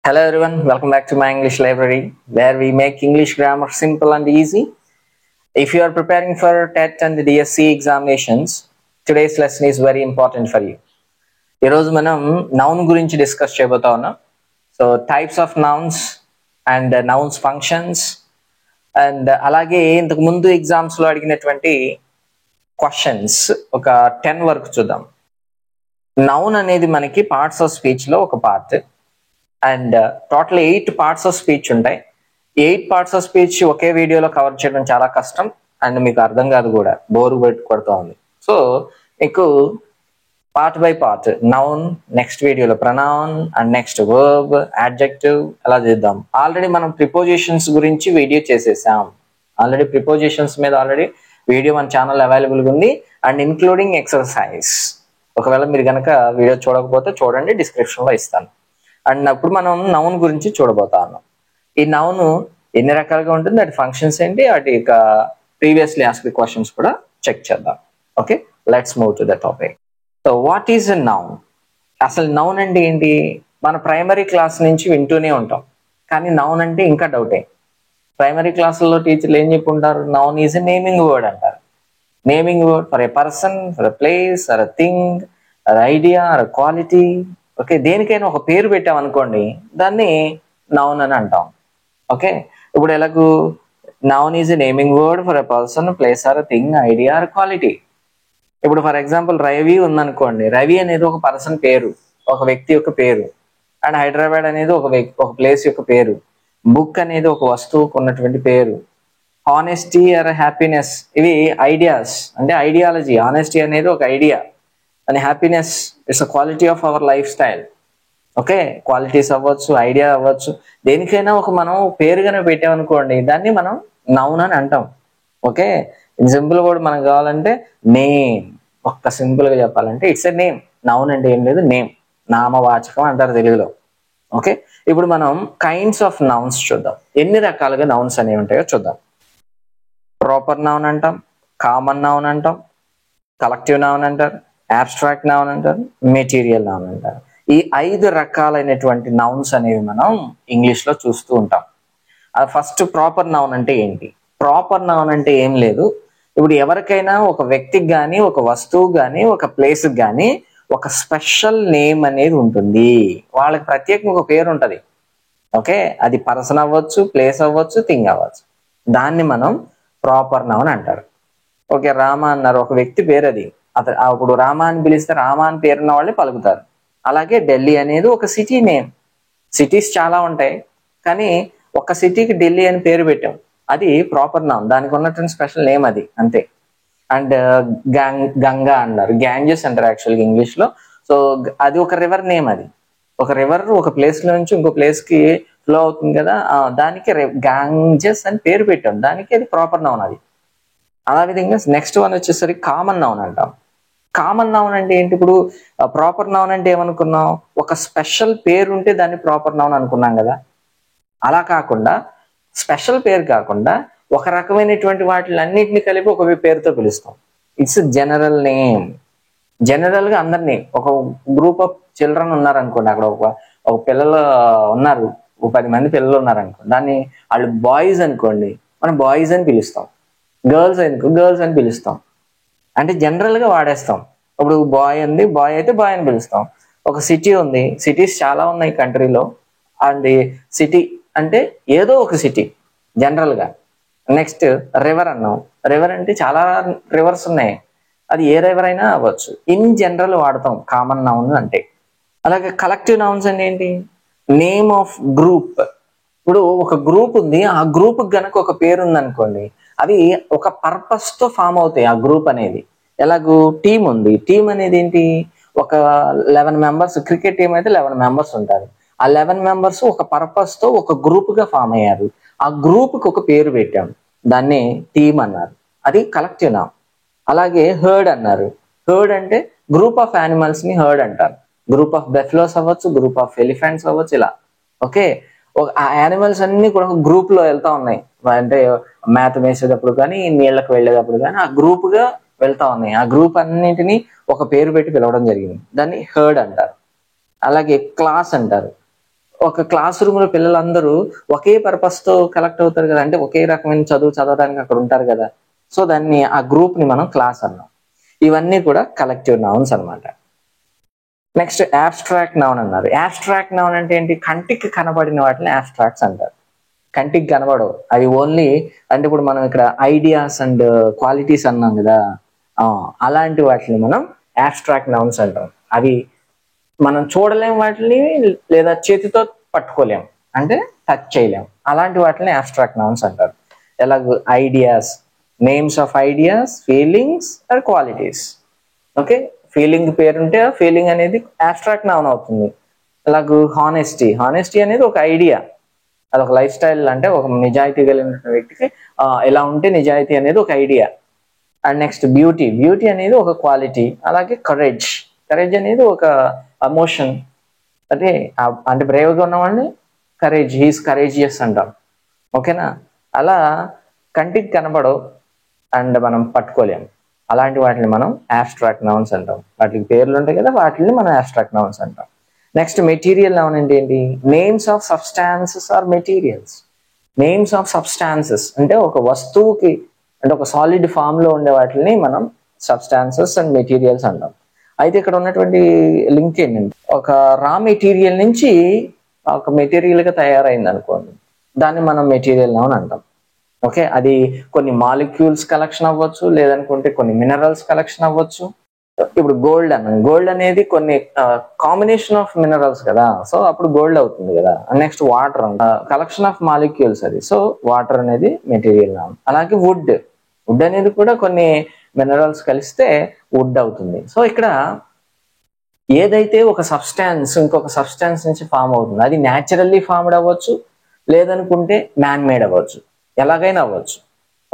Hello everyone, welcome back to my English library where we make English grammar simple and easy. If you are preparing for TET and the DSC examinations, today's lesson is very important for you. ఈరోజు మనం noun గురించి discuss చేయబోతా ఉన్నాం. So types of nouns and nouns functions and అలాగే ఇంతకు ముందు ఎగ్జామ్స్లో అడిగినటువంటి క్వశ్చన్స్ ఒక 10 వరకు చూద్దాం. నౌన్ అనేది మనకి పార్ట్స్ ఆఫ్ స్పీచ్లో ఒక part and total 8 parts of speech ఉంటాయి. 8 పార్ట్స్ ఆఫ్ స్పీచ్ ఒకే వీడియోలో కవర్ చేయడం చాలా కష్టం అండ్ మీకు అర్థం కాదు కూడా, బోరు కొడుతూ ఉంది. సో మీకు part by part noun, next వీడియోలో pronoun and next verb, adjective అలా చేద్దాం. ఆల్రెడీ మనం ప్రిపోజిషన్స్ గురించి వీడియో చేసేసాం. ఆల్రెడీ ప్రిపోజిషన్స్ మీద ఆల్రెడీ వీడియో మన ఛానల్ అవైలబుల్గా ఉంది అండ్ ఇంక్లూడింగ్ ఎక్సర్సైజ్. ఒకవేళ మీరు కనుక వీడియో చూడకపోతే చూడండి, డిస్క్రిప్షన్లో ఇస్తాను. అండ్ అప్పుడు మనం నౌన్ గురించి చూడబోతాను. ఈ నౌన్ ఎన్ని రకాలుగా ఉంటుంది, వాటి ఫంక్షన్స్ ఏంటి, వాటి ప్రీవియస్లీ ఆస్క్డ్ క్వశ్చన్స్ కూడా చెక్ చేద్దాం. Okay, let's move to the topic. So what is a noun? అసలు నౌన్ అంటే ఏంటి? మన ప్రైమరీ క్లాస్ నుంచి వింటూనే ఉంటాం, కానీ నౌన్ అంటే ఇంకా డౌటే. ప్రైమరీ క్లాసుల్లో టీచర్లు ఏం చెప్పుంటారు? Noun is a naming word అంటారు. Naming word for a person, for a place, or a thing, or idea, or quality. Okay, దేనికైనా ఒక పేరు పెట్టామనుకోండి, దాన్ని నౌన్ అని అంటాం. ఓకే, ఇప్పుడు ఎలాగూ noun is a naming word for a person, place, or thing, idea, or quality. ఇప్పుడు ఫర్ ఎగ్జాంపుల్ రవి ఉందనుకోండి. రవి అనేది ఒక పర్సన్ పేరు, ఒక వ్యక్తి యొక్క పేరు. అండ్ హైదరాబాద్ అనేది ఒక ప్లేస్ యొక్క పేరు. బుక్ అనేది ఒక వస్తువుకు ఉన్నటువంటి పేరు. హానెస్టీ ఆర్ హ్యాపీనెస్, ఇవి ఐడియాస్, అంటే ఐడియాలజీ. హానెస్టీ అనేది ఒక idea and happiness it's a quality of our life style. Okay, qualities అవ్వచ్చు, ఐడియా అవ్వచ్చు, దేనికైనా ఒక మనం పేరుగానే పెట్టామనుకోండి, దాన్ని మనం నౌన్ అని అంటాం. ఓకే, సింపుల్ కూడా మనకు కావాలంటే నేమ్. ఒక్క సింపుల్గా చెప్పాలంటే ఇట్స్ ఎ నేమ్. నౌన్ అంటే ఏం లేదు, నేమ్, నామవాచకం అంటారు తెలుగులో. ఓకే, ఇప్పుడు మనం కైండ్స్ ఆఫ్ నౌన్స్ చూద్దాం. ఎన్ని రకాలుగా నౌన్స్ అనేవి ఉంటాయో చూద్దాం. ప్రాపర్ నౌన్ అంటాం, కామన్ నౌన్ అంటాం, కలెక్టివ్ నౌన్ అంటారు, అబ్స్ట్రాక్ట్ నౌన్ అంటారు, మెటీరియల్ నౌన్ అంటారు. ఈ 5 రకాలైనటువంటి నౌన్స్ అనేవి మనం ఇంగ్లీష్లో చూస్తూ ఉంటాం. ఫస్ట్ ప్రాపర్ నౌన్ అంటే ఏంటి? ప్రాపర్ నౌన్ అంటే ఏం లేదు, ఇప్పుడు ఎవరికైనా ఒక వ్యక్తికి కానీ, ఒక వస్తువు కానీ, ఒక ప్లేస్కి కానీ ఒక స్పెషల్ నేమ్ అనేది ఉంటుంది. వాళ్ళకి ప్రత్యేకంగా ఒక పేరు ఉంటుంది. ఓకే, అది పర్సన్ అవ్వచ్చు, ప్లేస్ అవ్వచ్చు, థింగ్ అవ్వచ్చు. దాన్ని మనం ప్రాపర్ నౌన్ అంటారు. ఓకే, రామ అన్నారు, ఒక వ్యక్తి పేరు అది. అప్పుడు రామ అని పిలిస్తే రామ అని పేరున్న వాళ్ళే పలుకుతారు. అలాగే ఢిల్లీ అనేది ఒక సిటీ నేమ్. సిటీస్ చాలా ఉంటాయి, కానీ ఒక సిటీకి ఢిల్లీ అని పేరు పెట్టాం, అది ప్రాపర్ నౌన్. దానికి ఉన్నటువంటి స్పెషల్ నేమ్ అది, అంతే. అండ్ గంగా అన్నారు, గ్యాంజెస్ అంటారు యాక్చువల్గా ఇంగ్లీష్లో. సో అది ఒక రివర్ నేమ్. అది ఒక రివర్ ఒక ప్లేస్లో నుంచి ఇంకో ప్లేస్కి ఫ్లో అవుతుంది కదా, దానికి గ్యాంజెస్ అని పేరు పెట్టాం, దానికి అది ప్రాపర్ నౌన్. అది అలా విధంగా నెక్స్ట్ వన్ వచ్చేసరికి కామన్ నౌన్ అంటాం. కామన్ నౌన్ అంటే ఏంటి? ఇప్పుడు ప్రాపర్ నౌన్ అంటే ఏమనుకున్నాం? ఒక స్పెషల్ పేరు ఉంటే దాన్ని ప్రాపర్ నౌన్ అనుకున్నాం కదా. అలా కాకుండా, స్పెషల్ పేరు కాకుండా ఒక రకమైనటువంటి వాటిలన్నింటినీ కలిపి ఒక పేరుతో పిలుస్తాం. It's general name. జనరల్గా అందరినీ, ఒక గ్రూప్ ఆఫ్ చిల్డ్రన్ ఉన్నారనుకోండి, అక్కడ ఒక పిల్లలు ఉన్నారు, 10 మంది పిల్లలు ఉన్నారనుకోండి, దాన్ని వాళ్ళు బాయ్స్ అనుకోండి, మనం బాయ్స్ అని పిలుస్తాం. గర్ల్స్ అనుకో గర్ల్స్ అని పిలుస్తాం. అంటే జనరల్గా వాడేస్తాం. ఇప్పుడు బాయ్ ఉంది, బాయ్ అయితే బాయ్ అని పిలుస్తాం. ఒక సిటీ ఉంది, సిటీస్ చాలా ఉన్నాయి కంట్రీలో, అండ్ సిటీ అంటే ఏదో ఒక సిటీ జనరల్గా. నెక్స్ట్ రివర్ అన్నాం, రివర్ అంటే చాలా రివర్స్ ఉన్నాయి, అది ఏ రివర్ అయినా అవ్వచ్చు. ఇన్ జనరల్ వాడతాం కామన్ నౌన్ అంటే. అలాగే కలెక్టివ్ నౌన్స్ అంటే ఏంటి? Name of group. ఇప్పుడు ఒక గ్రూప్ ఉంది, ఆ గ్రూప్కి గనక ఒక పేరు ఉందనుకోండి, అవి ఒక పర్పస్తో ఫామ్ అవుతాయి. ఆ గ్రూప్ అనేది ఎలాగూ టీం ఉంది, టీం అనేది ఏంటి? ఒక 11 మెంబర్స్, క్రికెట్ టీం అయితే 11 మెంబర్స్ ఉంటారు. ఆ 11 మెంబర్స్ ఒక పర్పస్తో ఒక గ్రూప్గా ఫామ్ అయ్యారు. ఆ గ్రూప్కి ఒక పేరు పెట్టాం, దాన్ని టీం అన్నారు, అది కలెక్టివ్ నౌన్. అలాగే హర్డ్ అన్నారు, హర్డ్ అంటే గ్రూప్ ఆఫ్ యానిమల్స్ని హర్డ్ అంటారు. గ్రూప్ ఆఫ్ బెఫ్లోస్ అవ్వచ్చు, గ్రూప్ ఆఫ్ ఎలిఫెంట్స్ అవ్వచ్చు, ఇలా. ఓకే, ఆ యానిమల్స్ అన్ని కూడా ఒక గ్రూప్లో వెళ్తా ఉన్నాయి, అంటే మేత వేసేటప్పుడు కానీ, నీళ్ళకి వెళ్ళేటప్పుడు కానీ ఆ గ్రూప్గా వెళ్తా ఉన్నాయి. ఆ గ్రూప్ అన్నింటినీ ఒక పేరు పెట్టి పిలవడం జరిగింది, దాన్ని హర్డ్ అంటారు. అలాగే క్లాస్ అంటారు, ఒక క్లాస్ రూమ్ లో పిల్లలందరూ ఒకే పర్పస్ తో కలెక్ట్ అవుతారు కదా, అంటే ఒకే రకమైన చదువు చదవడానికి అక్కడ ఉంటారు కదా. సో దాన్ని ఆ గ్రూప్ ని మనం క్లాస్ అన్నాం. ఇవన్నీ కూడా కలెక్టివ్ నౌన్స్ అన్నమాట. నెక్స్ట్ యాబ్స్ట్రాక్ట్ నౌన్ అన్నారు. యాబ్స్ట్రాక్ట్ నౌన్ అంటే ఏంటి? కంటికి కనబడిన వాటిని యాబ్స్ట్రాక్ట్స్ అంటారు. కంటికి కనబడవు అవి, ఓన్లీ అంటే ఇప్పుడు మనం ఇక్కడ ఐడియాస్ అండ్ క్వాలిటీస్ అన్నాం కదా, అలాంటి వాటిని మనం యాబ్స్ట్రాక్ట్ నౌన్స్ అంటాం. అవి మనం చూడలేం వాటిని, లేదా చేతితో పట్టుకోలేం, అంటే టచ్ చేయలేం. అలాంటి వాటిని యాబ్స్ట్రాక్ట్ నౌన్స్ అంటారు. ఎలాగ ideas, names of ideas, feelings or qualities. Okay, feeling పేరుంటే ఆ ఫీలింగ్ అనేది యాబ్స్ట్రాక్ట్ నౌన్ అవుతుంది. అలాగ హానెస్టీ, హానెస్టీ అనేది ఒక ఐడియా, అదొక లైఫ్ స్టైల్, అంటే ఒక నిజాయితీ కలిగిన వ్యక్తికి ఎలా ఉంటే నిజాయితీ అనేది ఒక idea. And next beauty, beauty అనేది ఒక క్వాలిటీ. అలాగే కరేజ్, కరేజ్ అనేది ఒక ఎమోషన్, అంటే బ్రేవ్గా ఉన్నవాడిని కరేజ్, హీస్ కరేజియస్ అంటాం. ఓకేనా, అలా కంటికి కనబడవు అండ్ మనం పట్టుకోలేము, అలాంటి వాటిని మనం యాబ్స్ట్రాక్ట్ నౌన్స్ అంటాం. వాటికి పేర్లు ఉంటాయి కదా, వాటిని మనం యాబ్స్ట్రాక్ట్ నౌన్స్ అంటాం. నెక్స్ట్ మెటీరియల్ నౌన్ అంటే ఏంటి? Names of substances or materials. Names of substances అంటే ఒక వస్తువుకి, అంటే ఒక సాలిడ్ ఫామ్ లో ఉండే వాటిని మనం సబ్స్టాన్సెస్ అండ్ మెటీరియల్స్ అంటాం. అయితే ఇక్కడ ఉన్నటువంటి లింక్ ఏంటంటే, ఒక రా మెటీరియల్ నుంచి ఒక మెటీరియల్ గా తయారైంది అనుకోండి, దాన్ని మనం మెటీరియల్ నౌన్ అంటాం. ఓకే, అది కొన్ని మాలిక్యూల్స్ కలెక్షన్ అవ్వచ్చు, లేదనుకుంటే కొన్ని మినరల్స్ కలెక్షన్ అవ్వచ్చు. ఇప్పుడు గోల్డ్ అన్నాం, గోల్డ్ అనేది కొన్ని కాంబినేషన్ ఆఫ్ మినరల్స్ కదా, సో అప్పుడు గోల్డ్ అవుతుంది కదా. Next water, collection of molecules అది, సో వాటర్ అనేది మెటీరియల్ నౌన్. అలాగే వుడ్, వుడ్ అనేది కూడా కొన్ని మినరల్స్ కలిస్తే వుడ్ అవుతుంది. సో ఇక్కడ ఏదైతే ఒక సబ్స్టాన్స్ ఇంకొక సబ్స్టాన్స్ నుంచి ఫామ్ అవుతుంది, అది న్యాచురల్లీ ఫార్మ్డ్ అవ్వచ్చు, లేదనుకుంటే మ్యాన్ మేడ్ అవ్వచ్చు, ఎలాగైనా అవ్వచ్చు.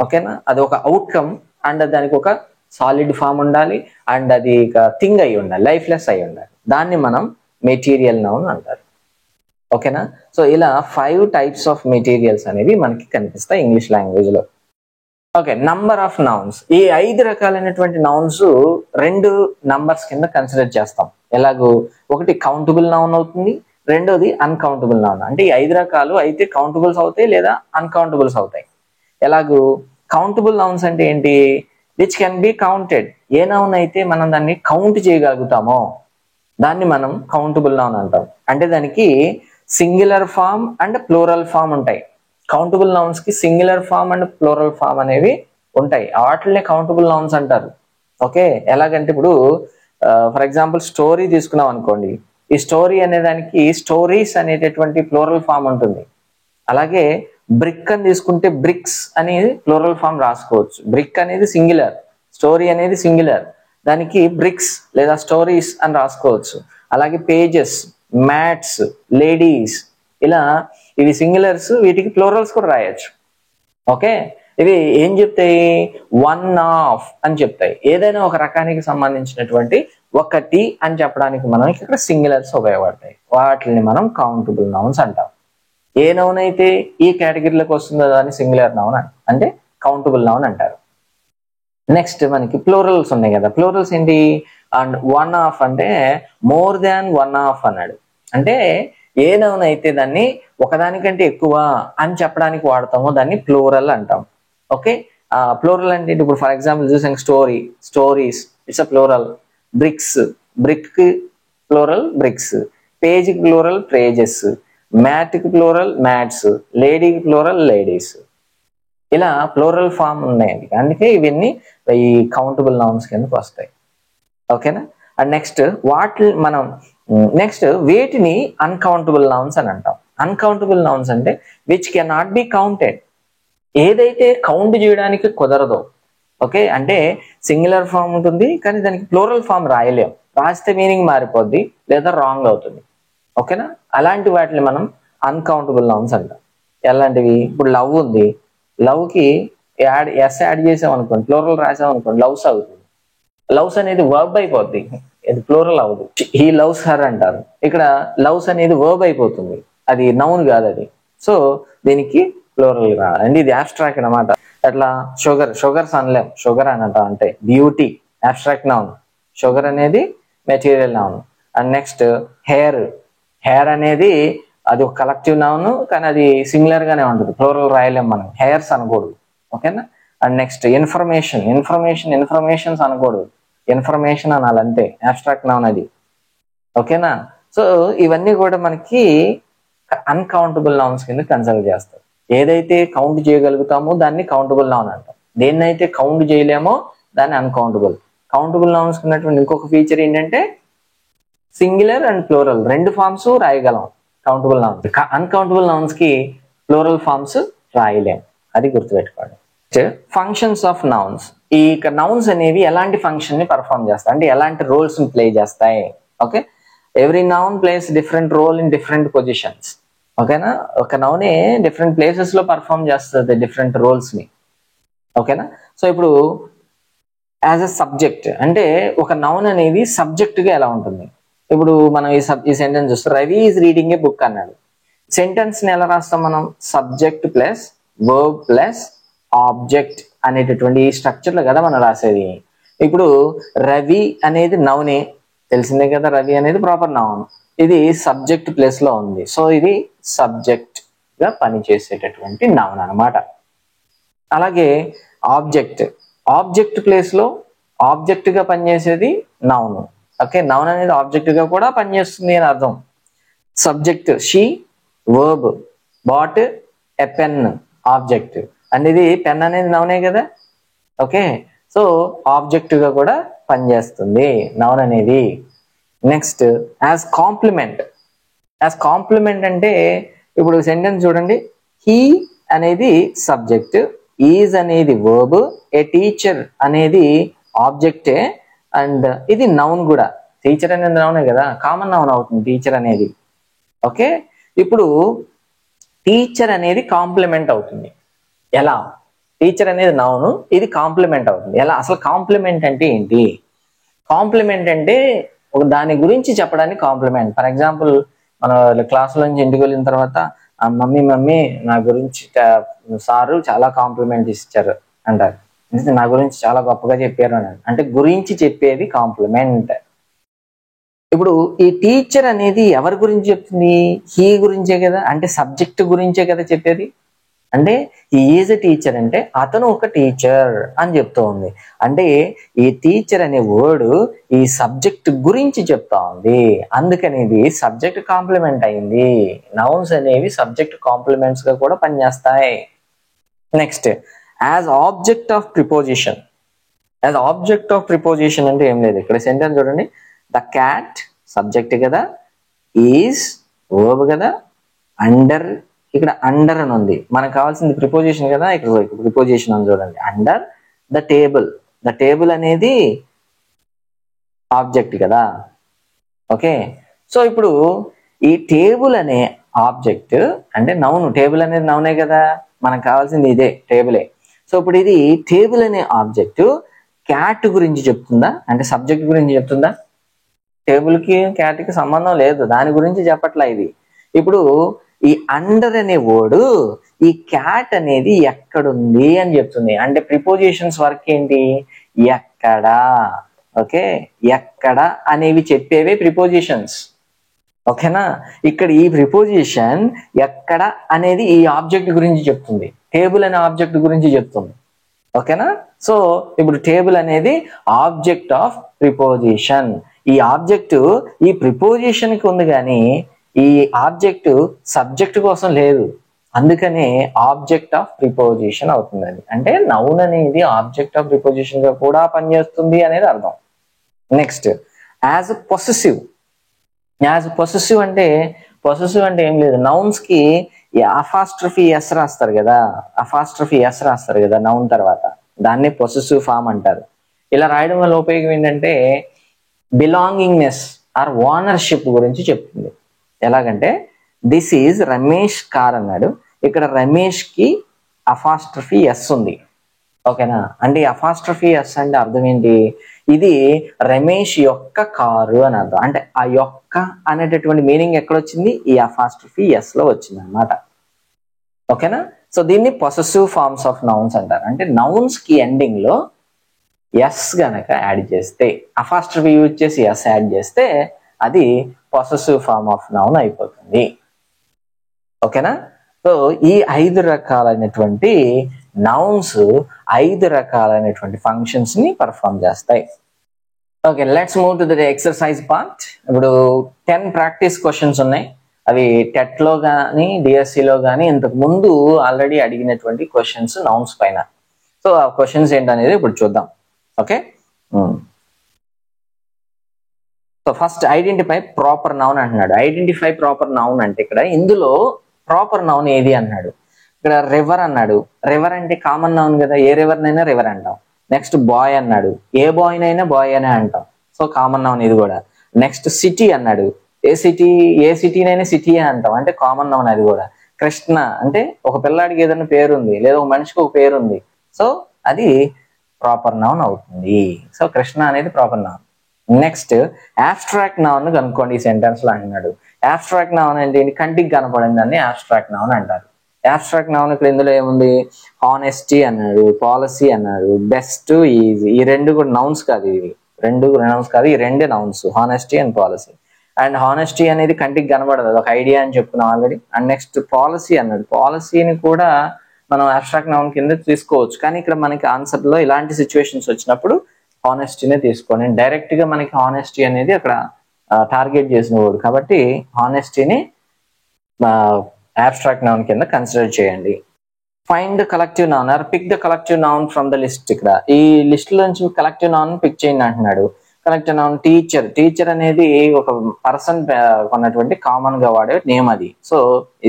ఓకేనా, అది ఒక అవుట్కమ్, అండ్ దానికి ఒక సాలిడ్ ఫామ్ ఉండాలి, అండ్ అది ఒక థింగ్ అయి ఉండాలి, లైఫ్లెస్ అయి ఉండాలి. దాన్ని మనం మెటీరియల్ నౌన్ అంటారు. ఓకేనా, సో ఇలా 5 టైప్స్ ఆఫ్ మెటీరియల్స్ అనేవి మనకి కనిపిస్తాయి ఇంగ్లీష్ లాంగ్వేజ్ లో. Okay, number of nouns. ఈ 5 రకాలైనటువంటి నౌన్స్ 2 నంబర్స్ కింద కన్సిడర్ చేస్తాం. ఎలాగో, ఒకటి కౌంటబుల్ నౌన్ అవుతుంది, రెండోది అన్కౌంటబుల్ నౌన్. అంటే ఈ 5 రకాలు అయితే కౌంటబుల్స్ అవుతాయి లేదా అన్కౌంటబుల్స్ అవుతాయి. ఎలాగో, కౌంటబుల్ నౌన్స్ అంటే ఏంటి? Which can be counted. A noun అయితే మనం దాన్ని కౌంట్ చేయగలుగుతామో దాన్ని మనం కౌంటబుల్ నౌన్ అంటాం. అంటే దానికి singular form and plural form ఉంటాయి. కౌంటబుల్ నౌన్స్ కి singular form and plural form అనేవి ఉంటాయి, వాటినే కౌంటబుల్ నౌన్స్ అంటారు. ఓకే, ఎలాగంటే ఇప్పుడు ఫర్ ఎగ్జాంపుల్ స్టోరీ తీసుకున్నాం అనుకోండి, ఈ స్టోరీ అనే దానికి స్టోరీస్ అనేటటువంటి ప్లూరల్ ఫామ్ ఉంటుంది. అలాగే బ్రిక్ అని తీసుకుంటే బ్రిక్స్ అనేది ప్లూరల్ ఫామ్ రాసుకోవచ్చు. బ్రిక్ అనేది సింగులర్, స్టోరీ అనేది సింగులర్, దానికి బ్రిక్స్ లేదా స్టోరీస్ అని రాసుకోవచ్చు. అలాగే పేజెస్, మ్యాట్స్, లేడీస్, ఇలా ఇవి సింగులర్స్, వీటికి ప్లూరల్స్ కూడా రాయొచ్చు. ఓకే, ఇవి ఏం చెప్తాయి? వన్ ఆఫ్ అని చెప్తాయి. ఏదైనా ఒక రకానికి సంబంధించినటువంటి ఒకటి అని చెప్పడానికి మనం ఇక్కడ సింగులర్స్ ఉపయోగపడతాయి. వాటిని మనం కౌంటబుల్ నౌన్స్ అంటాం. ఏ నౌన్ అయితే ఈ కేటగిరీలోకి వస్తుందో దాన్ని సింగులర్ నౌన్ అంటే కౌంటబుల్ నౌన్ అంటారు. నెక్స్ట్ మనకి ప్లూరల్స్ ఉన్నాయి కదా, ప్లూరల్స్ ఏంటి? అండ్ వన్ ఆఫ్ అంటే మోర్ దాన్ వన్ ఆఫ్ అన్నాడు. అంటే ఏ నౌన్ అయితే దాన్ని ఒకదానికంటే ఎక్కువ అని చెప్పడానికి వాడతామో దాన్ని ప్లూరల్ అంటాం. ఓకే, ప్లూరల్ అంటే ఇప్పుడు ఫర్ ఎగ్జాంపుల్ చూసాం, story, stories, it's a plural. Bricks, brick కి ప్లూరల్ బ్రిక్స్. పేజ్ కి ప్లూరల్ పేజెస్. మ్యాట్ కి ప్లూరల్ మ్యాట్స్. లేడీకి ప్లూరల్ లేడీస్. ఇలా ప్లూరల్ ఫామ్ ఉన్నాయండి, అందుకే ఇవన్నీ ఈ కౌంటబుల్ నౌన్స్ కిందకి వస్తాయి. ఓకేనా, అండ్ నెక్స్ట్ నెక్స్ట్ వేటిని అన్కౌంటబుల్ నౌన్స్ అని అంటాం. అన్కౌంటబుల్ నౌన్స్ అంటే which can not be counted. ఏదైతే కౌంట్ చేయడానికి కుదరదో. ఓకే, అంటే సింగులర్ ఫామ్ ఉంటుంది కానీ దానికి ప్లూరల్ ఫామ్ రాయలేం, రాస్తే మీనింగ్ మారిపోద్ది లేదా రాంగ్ అవుతుంది. ఓకేనా, అలాంటి వాటిని మనం అన్కౌంటబుల్ నౌన్స్ అంటాం. ఎలాంటివి? ఇప్పుడు లవ్ ఉంది, లవ్ కి యాడ్ చేసాం అనుకోండి, ప్లూరల్ రాసాం అనుకోండి, లవ్స్ అవుతుంది. లవ్స్ అనేది వర్బ్ అయిపోద్ది, ఇది ప్లూరల్ అవ్వదు. హీ లవ్స్ హర్ అంటారు, ఇక్కడ లవ్స్ అనేది వర్బ్ అయిపోతుంది, అది నౌన్ కాదు అది. సో దీనికి ప్లూరల్ రావాలి, అంటే ఇది అబ్స్ట్రాక్ట్ అన్నమాట. అట్లా షుగర్, షుగర్స్ అనలేం, షుగర్ అనట అంటే బ్యూటీ అబ్స్ట్రాక్ట్ నౌన్, షుగర్ అనేది material noun. And next hair, hair అనేది అది ఒక కలెక్టివ్ నౌన్, కానీ అది సింగులర్ గానే ఉంటుంది, ప్లూరల్ రాయలేం మనం, హెయిర్స్ అనకూడదు. ఓకేనా. అండ్ నెక్స్ట్ ఇన్ఫర్మేషన్స్ అనకూడదు, ఇన్ఫర్మేషన్ అనాలి అంతే, అబ్స్ట్రాక్ట్ నౌన్ అది. ఓకేనా. సో ఇవన్నీ కూడా మనకి అన్కౌంటబుల్ నౌన్స్ కింద కన్సిడర్ చేస్తారు. ఏదైతే కౌంట్ చేయగలుగుతామో దాన్ని కౌంటబుల్ నౌన్ అంటాం, దేన్నైతే కౌంట్ చేయలేమో దాన్ని అన్కౌంటబుల్. కౌంటబుల్ నౌన్స్ ఉన్నటువంటి ఇంకొక ఫీచర్ ఏంటంటే సింగులర్ అండ్ ప్లూరల్ రెండు ఫార్మ్స్ రాయగలం కౌంటబుల్ నౌన్స్. అన్కౌంటబుల్ నౌన్స్ కి ప్లూరల్ ఫార్మ్స్ రాయలేం, అది గుర్తుపెట్టుకోండి. Functions of nouns. ఈ నౌన్స్ అనేవి ఎలాంటి ఫంక్షన్ ని పర్ఫార్మ్ చేస్తాయి అంటే ఎలాంటి రోల్స్ ని ప్లే చేస్తాయి. Okay, every noun places different role in different positions. ఓకేనా, ఒక నౌనే డిఫరెంట్ ప్లేసెస్ లో పర్ఫార్మ్ చేస్తుంది డిఫరెంట్ రోల్స్ ని. ఓకేనా. సో ఇప్పుడు యాజ్ అ సబ్జెక్ట్ అంటే ఒక నౌన్ అనేది సబ్జెక్ట్ గా ఎలా ఉంటుంది. ఇప్పుడు మనం ఈ సెంటెన్స్ చూస్తే Ravi is reading A book అన్నాడు. సెంటెన్స్ ని ఎలా రాస్తాం మనం, subject plus verb plus object అనేటటువంటి ఈ స్ట్రక్చర్ లో కదా మనం రాసేది. ఇప్పుడు రవి అనేది నౌనే, తెలిసిందే కదా, రవి అనేది ప్రాపర్ నౌన్, ఇది సబ్జెక్ట్ ప్లేస్ లో ఉంది, సో ఇది సబ్జెక్ట్ గా పనిచేసేటటువంటి నౌన్ అన్నమాట. అలాగే ఆబ్జెక్ట్ ప్లేస్ లో ఆబ్జెక్ట్ గా పనిచేసేది నౌన్. ఓకే, నౌన్ అనేది ఆబ్జెక్ట్ గా కూడా పనిచేస్తుంది అని అర్థం. Subject she, verb bought, a pen object అనేది, పెన్ అనేది నౌనే కదా. ఓకే, సో ఆబ్జెక్ట్ గా కూడా పనిచేస్తుంది నౌన్ అనేది. నెక్స్ట్ యాజ్ కాంప్లిమెంట్ అంటే ఇప్పుడు సెంటెన్స్ చూడండి, హీ అనేది సబ్జెక్ట్, ఈజ్ అనేది వర్బ్, ఏ టీచర్ అనేది ఆబ్జెక్టే, అండ్ ఇది నౌన్ కూడా, టీచర్ అనేది నౌనే కదా, కామన్ నౌన్ అవుతుంది టీచర్ అనేది. ఓకే, ఇప్పుడు టీచర్ అనేది కాంప్లిమెంట్ అవుతుంది. ఎలా? టీచర్ అనేది నౌన్, ఇది కాంప్లిమెంట్ అవుతుంది ఎలా? అసలు కాంప్లిమెంట్ అంటే ఏంటి? కాంప్లిమెంట్ అంటే ఒక దాని గురించి చెప్పడానికి కాంప్లిమెంట్. ఫర్ ఎగ్జాంపుల్ మన క్లాసులో నుంచి ఇంటికి వెళ్ళిన తర్వాత మమ్మీ నా గురించి సారు చాలా కాంప్లిమెంట్ ఇచ్చారు అంటారు, నా గురించి చాలా గొప్పగా చెప్పారు అని, అంటే గురించి చెప్పేది కాంప్లిమెంట్. ఇప్పుడు ఈ టీచర్ అనేది ఎవరి గురించి చెప్తుంది? హీ గురించే కదా, అంటే సబ్జెక్ట్ గురించే కదా చెప్పేది. అంటే హీ ఈజ్ ఎ టీచర్ అంటే అతను ఒక టీచర్ అని చెప్తూ ఉంది. అంటే ఈ టీచర్ అనే వర్డ్ ఈ సబ్జెక్ట్ గురించి చెప్తా ఉంది, అందుకని ఇది సబ్జెక్ట్ కాంప్లిమెంట్ అయింది. నౌన్స్ అనేవి సబ్జెక్ట్ కాంప్లిమెంట్స్ గా కూడా పనిచేస్తాయి. Next as object of preposition. As object of preposition అంటే ఏం లేదు, ఇక్కడ సెంటెన్స్ చూడండి, ద క్యాట్ సబ్జెక్ట్ కదా, ఈజ్ వర్బ్ కదా, అండర్ ఇక్కడ అండర్ అని ఉంది, మనకు కావాల్సింది ప్రిపోజిషన్ కదా, ఇక్కడ ప్రిపోజిషన్ అని చూడండి, అండర్ ద టేబుల్ అనేది ఆబ్జెక్ట్ కదా. ఓకే, సో ఇప్పుడు ఈ టేబుల్ అనే ఆబ్జెక్ట్ అంటే నౌన్, టేబుల్ అనేది నౌనే కదా, మనకు కావాల్సింది ఇదే టేబులే. సో ఇప్పుడు ఇది టేబుల్ అనే ఆబ్జెక్ట్ క్యాట్ గురించి చెప్తుందా అంటే సబ్జెక్ట్ గురించి చెప్తుందా? టేబుల్ కి క్యాట్ కి సంబంధం లేదు, దాని గురించి చెప్పట్లా ఇది. ఇప్పుడు ఈ అండర్ అనే వర్డ్ ఈ క్యాట్ అనేది ఎక్కడుంది అని చెప్తుంది. అంటే ప్రిపోజిషన్స్ వర్క్ ఏంటి? ఎక్కడ. ఓకే, ఎక్కడ అనేవి చెప్పేవే ప్రిపోజిషన్స్. ఓకేనా, ఇక్కడ ఈ ప్రిపోజిషన్ ఎక్కడ అనేది ఈ ఆబ్జెక్ట్ గురించి చెప్తుంది, టేబుల్ అనే ఆబ్జెక్ట్ గురించి చెప్తుంది. ఓకేనా, సో ఇప్పుడు టేబుల్ అనేది ఆబ్జెక్ట్ ఆఫ్ ప్రిపోజిషన్. ఈ ఆబ్జెక్ట్ ఈ ప్రిపోజిషన్ కి ఉంది కానీ ఈ ఆబ్జెక్ట్ సబ్జెక్ట్ కోసం లేదు, అందుకనే ఆబ్జెక్ట్ ఆఫ్ ప్రిపోజిషన్ అవుతుంది. అది అంటే నౌన్ అనేది ఆబ్జెక్ట్ ఆఫ్ ప్రిపోజిషన్ గా కూడా పనిచేస్తుంది అనేది అర్థం. Next as possessive. అంటే ఏం లేదు, నౌన్స్ కి అపాస్ట్రఫీ ఎస్ రాస్తారు కదా నౌన్ తర్వాత, దాన్ని పొసెసివ్ ఫామ్ అంటారు. ఇలా రాయడం వల్ల ఉపయోగం ఏంటంటే బిలాంగింగ్నెస్ ఆర్ ఓనర్షిప్ గురించి చెప్తుంది. ఎలాగంటే దిస్ ఈజ్ రమేష్ కార్ అన్నాడు, ఇక్కడ రమేష్ కి అపాస్ట్రఫీ ఎస్ ఉంది. ఓకేనా, అంటే అపాస్ట్రఫీ ఎస్ అంటే అర్థం ఏంటి? ఇది రమేష్ యొక్క కారు అని అర్థం. అంటే ఆ యొక్క అనేటటువంటి మీనింగ్ ఎక్కడొచ్చింది? ఈ అపాస్ట్రఫీ ఎస్ లో వచ్చింది అనమాట. ఓకేనా, సో దీన్ని పొసెసివ్ ఫార్మ్స్ ఆఫ్ నౌన్స్ అంటారు. అంటే నౌన్స్ కి ఎండింగ్ లో ఎస్ గనక యాడ్ చేస్తే, అపాస్ట్రఫీ యూజ్ చేసి ఎస్ యాడ్ చేస్తే అది పొసెసివ్ ఫార్మ్ ఆఫ్ నౌన్ అయిపోతుంది. ఓకేనా? సో ఈ 5 రకాలైనటువంటి నౌన్స్ 5 రకాలైనటువంటి ఫంక్షన్స్ ని పర్ఫామ్ చేస్తాయి. Okay, let's move to the exercise part. ఇప్పుడు 10 ప్రాక్టీస్ క్వశ్చన్స్ ఉన్నాయి. అవి టెట్లో కానీ డిఎస్సిలో కానీ ఇంతకు ముందు ఆల్రెడీ అడిగినటువంటి క్వశ్చన్స్ నౌన్స్ పైన. సో ఆ క్వశ్చన్స్ ఏంటనేది ఇప్పుడు చూద్దాం. Okay, so first identify proper noun అంటున్నాడు. ఐడెంటిఫై ప్రాపర్ నౌన్ అంటే ఇక్కడ ఇందులో ప్రాపర్ నౌన్ ఏది అన్నాడు. ఇక్కడ రివర్ అన్నాడు. రివర్ అంటే కామన్ నౌన్ కదా, ఏ రివర్నైనా రివర్ అంటాం. నెక్స్ట్ బాయ్ అన్నాడు, ఏ బాయ్నైనా బాయ్ అనే అంటాం, సో కామన్ నౌన్ ఇది కూడా. నెక్స్ట్ సిటీ అన్నాడు, ఏ సిటీనైనా సిటీ అంటాం, అంటే కామన్ నౌన్ అది కూడా. కృష్ణ అంటే ఒక పిల్లాడికి ఏదైనా పేరు ఉంది లేదా ఒక మనిషికి ఒక పేరు ఉంది, సో అది ప్రాపర్ నౌన్ అవుతుంది. సో కృష్ణ అనేది proper noun. Next abstract noun కనుక్కోండి ఈ సెంటెన్స్ లో అంటున్నాడు. ఆబ్స్ట్రాక్ట్ నౌన్ అంటే కంటికి కనపడింది దాన్ని ఆబ్స్ట్రాక్ట్ నౌన్ అంటారు. ఆబ్స్ట్రాక్ట్ నౌన్ ఇక్కడ ఇందులో ఏముంది, హానెస్టీ అన్నాడు, పాలసీ అన్నాడు, బెస్ట్, ఈజీ. ఈ రెండు కూడా నౌన్స్ కాదు, ఇవి రెండు నౌన్స్ కాదు, ఈ రెండే nouns, honesty and policy. And honesty అనేది కంటికి కనబడదు, అది ఒక ఐడియా అని చెప్పుకున్నాం ఆల్రెడీ. అండ్ నెక్స్ట్ పాలసీ అన్నాడు, పాలసీని కూడా మనం అబ్స్ట్రాక్ట్ నౌన్ కింద తీసుకోవచ్చు, కానీ ఇక్కడ మనకి ఆన్సర్ లో ఇలాంటి సిచ్యువేషన్స్ వచ్చినప్పుడు హానెస్టీనే తీసుకోండి. డైరెక్ట్ గా మనకి హానెస్టీ అనేది అక్కడ టార్గెట్ చేసిన వాడు కాబట్టి హానెస్టీని అబ్స్ట్రాక్ట్ నౌన్ కింద కన్సిడర్ చేయండి. Find the collective noun or pick the collective noun from the list. ఇక్కడ ఈ లిస్ట్ నుంచి కలెక్టివ్ నౌన్ పిక్ చేయండి అంటున్నాడు. Collective noun teacher. టీచర్ అనేది ఒక పర్సన్ కొన్నటువంటి కామన్ గా వాడే నేమ్ అది, సో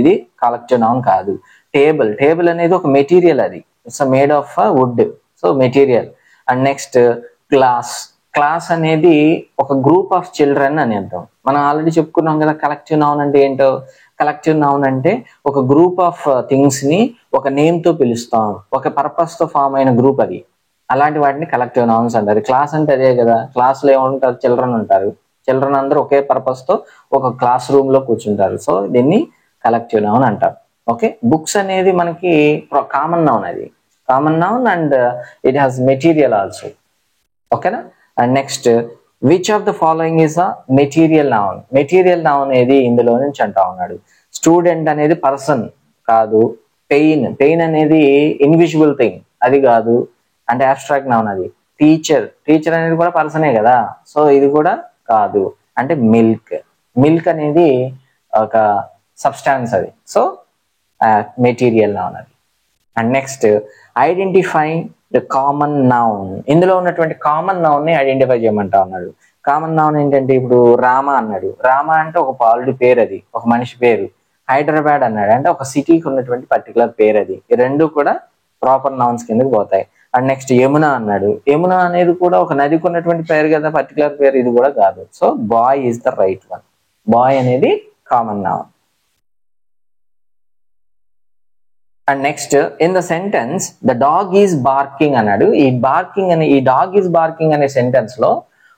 ఇది కలెక్టివ్ నౌన్ కాదు. టేబుల్. టేబుల్ అనేది ఒక మెటీరియల్, అది it's made of would, so material. And next class. Class అనేది ఒక గ్రూప్ ఆఫ్ చిల్డ్రన్ అని అర్థం. మనం ఆల్రెడీ చెప్పుకున్నాం కదా కలెక్టివ్ నౌన్ అంటే ఏంటో. కలెక్టివ్ నౌన్ అంటే ఒక గ్రూప్ ఆఫ్ థింగ్స్ ని ఒక నేమ్ తో పిలుస్తాం, ఒక పర్పస్ తో ఫామ్ అయిన గ్రూప్ అది. అలాంటి వాటిని కలెక్టివ్ నౌన్స్ అంటారు. క్లాస్ అంటే అదే కదా, క్లాస్ లో ఏముంటారు, చిల్డ్రన్ ఉంటారు. చిల్డ్రన్ అందరూ ఒకే పర్పస్ తో ఒక క్లాస్ రూమ్ లో కూర్చుంటారు, సో దీన్ని కలెక్టివ్ నౌన్ అంటారు. ఓకే, బుక్స్ అనేది మనకి కామన్ నౌన్, అది common noun and it has material also. ఓకేనా? And next which of the following is a material noun. Material noun ఏది ఇందులో నుంచి అంటా ఉన్నాడు. స్టూడెంట్ అనేది పర్సన్ కాదు. పెయిన్. పెయిన్ అనేది ఇన్విజిబుల్ థింగ్, అది కాదు, అంటే అబ్స్ట్రాక్ట్ నౌన్ అది. టీచర్. టీచర్ అనేది కూడా పర్సనే కదా, సో ఇది కూడా కాదు. అంటే మిల్క్. మిల్క్ అనేది ఒక సబ్స్టాన్స్ అది, సో మెటీరియల్ నౌన్ అది. And next identify the common noun. ఇందులో ఉన్నటువంటి కామన్ నౌన్ ని ఐడెంటిఫై చేయమంటా ఉన్నాడు. కామన్ నౌన్ ఏంటంటే ఇప్పుడు రామ అన్నాడు. రామ అంటే ఒక పాలుడి పేరు, అది ఒక మనిషి పేరు. హైదరాబాద్ అన్నాడు అంటే ఒక సిటీకి ఉన్నటువంటి పర్టికులర్ పేరు, అది. ఈ రెండు కూడా ప్రాపర్ నౌన్స్ కిందకి పోతాయి. అండ్ నెక్స్ట్ యమున అన్నాడు. యమున అనేది కూడా ఒక నదికి ఉన్నటువంటి పేరు కదా, పర్టికులర్ పేరు, ఇది కూడా కాదు. So boy is the right one. Boy అనేది common noun. And next in the sentence the dog is barking అన్నాడు. ఈ బార్కింగ్ అనే, ఈ డాగ్ ఈజ్ బార్కింగ్ అనే సెంటెన్స్ లో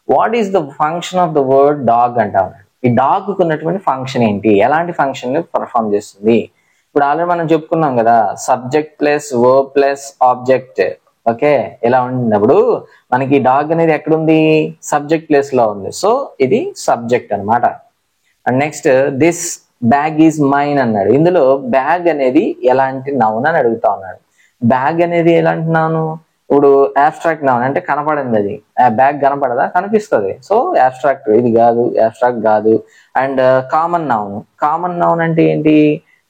what is the function of the word dog అంటా ఉన్నాడు. ఈ డాగ్ కు ఉన్నటువంటి ఫంక్షన్ ఏంటి, ఎలాంటి ఫంక్షన్ పర్ఫామ్ చేస్తుంది. ఇప్పుడు ఆల్రెడీ మనం చెప్పుకున్నాం కదా, subject plus verb plus object. Okay, ఇలా ఉన్నప్పుడు మనకి డాగ్ అనేది ఎక్కడుంది, సబ్జెక్ట్ ప్లేస్ లో ఉంది, సో ఇది సబ్జెక్ట్ అనమాట. And next this bag is mine అన్నాడు. ఇందులో బ్యాగ్ అనేది ఎలాంటి నౌన్ అని అడుగుతా ఉన్నాడు. బ్యాగ్ అనేది ఎలాంటి నౌన్, ఇప్పుడు అబ్స్ట్రాక్ట్ నౌన్ అంటే కనపడింది, అది బ్యాగ్ కనపడదా, కనిపిస్తుంది, సో అబ్స్ట్రాక్ట్, ఇది కాదు, అబ్స్ట్రాక్ట్ కాదు. And common noun. Common noun అంటే ఏంటి,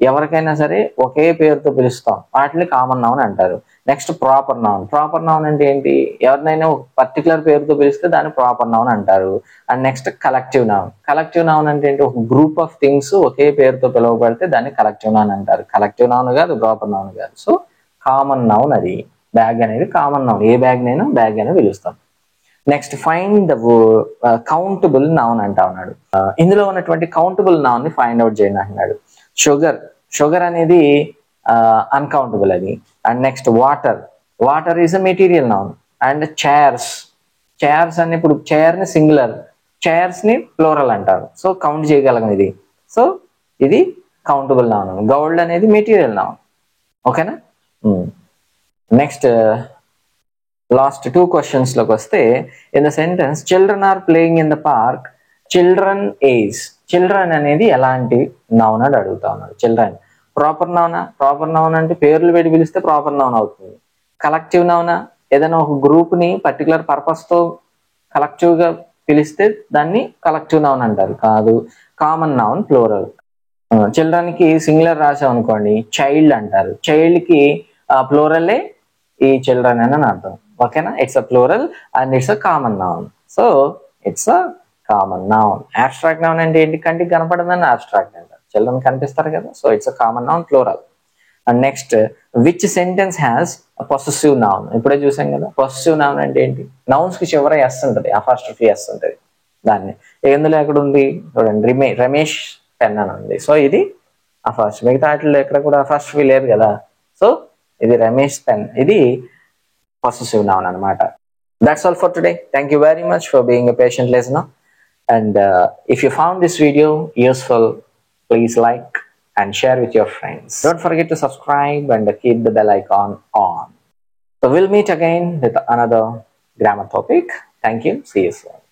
ఎవరికైనా సరే ఒకే పేరుతో పిలుస్తాం, వాటిని కామన్ నౌన్ అంటారు. Next proper noun. Proper noun అంటే ఏంటి, ఎవరినైనా ఒక పర్టికులర్ పేరుతో పిలిస్తే దాన్ని ప్రాపర్ నౌన్ అంటారు. And next collective noun. Collective noun అంటే ఏంటి, ఒక గ్రూప్ ఆఫ్ థింగ్స్ ఒకే పేరుతో పిలువబడితే దాన్ని కలెక్టివ్ నౌన్ అంటారు. కలెక్టివ్ నౌన్ కాదు, ప్రాపర్ నౌన్ కాదు, సో కామన్ నౌన్ అది. బ్యాగ్ అనేది కామన్ నౌన్, ఏ బ్యాగ్ నైనా బ్యాగ్ అని పిలుస్తాం. Next find the countable noun అంటా ఉన్నాడు. ఇందులో ఉన్నటువంటి కౌంటబుల్ నౌన్ ని ఫైండ్ అవుట్ చేయండి అంటున్నాడు. షుగర్. షుగర్ అనేది అన్కౌంటబుల్ అది. And next water. Water is a material noun. And chairs. Chairs అని, ఇప్పుడు చైర్ ని సింగులర్, చైర్స్ ని ప్లూరల్ అంటారు, సో కౌంట్ చేయగలం ఇది, సో ఇది కౌంటబుల్ నౌన్. గౌల్డ్ అనేది మెటీరియల్ నౌన్. ఓకేనా? నెక్స్ట్ లాస్ట్ 2 questions లోకి వస్తే, in the sentence children are playing in the park, children is. Children అనేది ఎలాంటి నౌన్ అని అడుగుతా ఉన్నాడు. చిల్డ్రన్ ప్రాపర్ నౌనా? ప్రాపర్ నౌన్ అంటే పేర్లు పెట్టి పిలిస్తే ప్రాపర్ నౌన్ అవుతుంది. కలెక్టివ్ నౌనా? ఏదైనా ఒక గ్రూప్ ని పర్టికులర్ పర్పస్ తో కలెక్టివ్ గా పిలిస్తే దాన్ని కలెక్టివ్ నౌన్ అంటారు. కాదు, కామన్ నౌన్ ప్లూరల్. చిల్డ్రన్ కి సింగులర్ రాసాం అనుకోండి చైల్డ్ అంటారు. చైల్డ్ కి ప్లూరలే ఈ చిల్డ్రన్ అని అర్థం. ఓకేనా? It's a plural and it's a common noun. So it's a common noun. Abstract noun అంటే ఏంటి? కంటికి కనపడదని అబ్స్ట్రాక్ట్ అంటారు. చిల్డ్రన్ కనిపిస్తారు కదా, so it's a common noun plural. And next, which sentence has possessive noun? ఇప్పుడే చూసాం కదా. పొసెసివ్ నౌన్ అంటే ఏంటి? నౌన్స్ కి చివర ఎస్ ఉంటుంది, అపాస్ట్రఫీ ఎస్ ఉంటుంది. దాన్ని ఎందులో ఎక్కడ ఉంది చూడండి, రమేష్ పెన్ అని ఉంది. సో ఇది ఫస్ట్, మిగతా వాటిలో ఎక్కడ కూడా అపాస్ట్రఫీ లేదు కదా. సో ఇది రమేష్ పెన్, ఇది పొసెసివ్ నౌన్ అనమాట. That's all for today. Thank you very much for being a patient listener. And if you found this video useful, please like and share with your friends. Don't forget to subscribe and keep the bell icon on. So we'll meet again with another grammar topic. Thank you. See you soon.